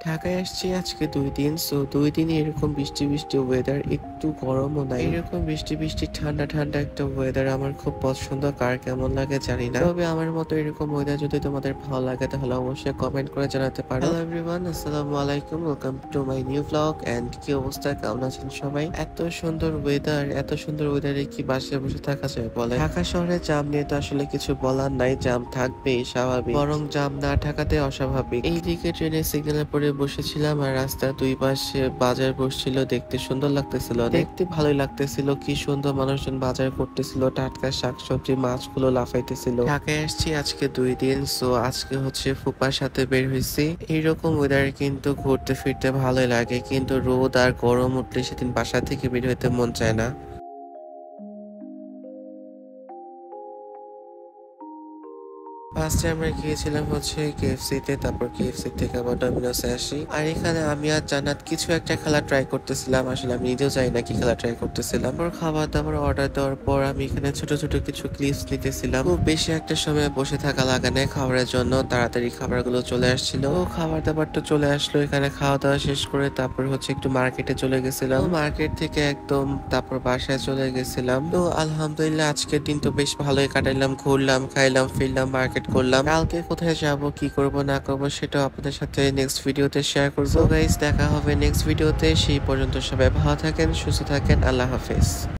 ঢাকায় আসছি আজকে ২ দিন। সো ২ দিনই এরকম বৃষ্টি, বৃষ্টি ওয়েদার। একটু গরমও নাই। এরকম বৃষ্টি, বৃষ্টি ঠান্ডা, ঠান্ডা একটা ওয়েদার আমার খুব পছন্দ। কার কেমন লাগে জানি না। তবে আমার মতো এরকম ওয়েদার যদি তোমাদের ভালো লাগে তাহলে অবশ্যই কমেন্ট করে জানাতে পারো। হ্যালো এভরিওয়ান, আসসালামু আলাইকুম। Welcome to my new vlog and কি অবস্থা? কেমন আছেন সবাই? এত সুন্দর ওয়েদার, এত সুন্দর ওয়েদারে কি বাসায় বসে থাকা যায় বলে? ঢাকা শহরে জাম নিয়ে তো আসলে কিছু বলার নাই। জাম থাকবেই, স্বাভাবিক। বরং জাম না থাকাতে অস্বাভাবিক। এইদিকে ট্রেনের সিগন্যালে পড়ে বসেছিলাম আর রাস্তার দুই পাশে বাজার বসছিল, দেখতে সুন্দর লাগতেছিল। দেখতে ভালোই লাগতেছিল, কি সুন্দর মানুষজন বাজার করতেছিল, টাটকা শাকসবজি মাছগুলো লাফাইতেছিল। ঢাকায় আসছি আজকে ২ দিন। সো আজকে হচ্ছে ফুপার সাথে বের হয়েছি। এইরকম ওয়েদারে কিন্তু ঘুরতে ফিরতে ভালোই লাগে, কিন্তু রোদ আর গরম উঠলে সেদিন বাসা থেকে বের হইতে মন চায় না। ফার্স্টে আমরা গিয়েছিলাম হচ্ছে কেএফসি তে, তারপর কেএফসি থেকে আবার ডমিনোসে আসি। আর এখানে আমি আর জান্নাত কিছু একটা খেলা ট্রাই করতেছিলাম। আসলে আমি নিজেও জানি না কি খেলা ট্রাই করতেছিলাম। ওর খাবার দাবার অর্ডার দেওয়ার পর আমি এখানে ছোট ছোট কিছু ক্লিপস নিতেছিলাম। খুব বেশি একটা সময় বসে থাকা লাগে না খাবারের জন্য, তাড়াতাড়ি খাবারগুলো চলে আসছিল। ও খাবার দাবার তো চলে আসলো। এখানে খাওয়া দাওয়া শেষ করে তারপর হচ্ছে একটু মার্কেটে চলে গেছিলাম। মার্কেট থেকে একদম তারপর বাসায় চলে গেছিলাম। তো আলহামদুলিল্লাহ আজকের দিন তো বেশ ভালোই কাটাইলাম, ঘুরলাম, খাইলাম, ফিরলাম, মার্কেট করলাম। কালকে কোথায় যাব, কি করব না করব সেটাও আপনাদের সাথে নেক্সট ভিডিওতে শেয়ার করবো। গাইস দেখা হবে নেক্সট ভিডিওতে। সেই পর্যন্ত সবাই ভালো থাকেন, সুস্থ থাকেন। আল্লাহ হাফেজ।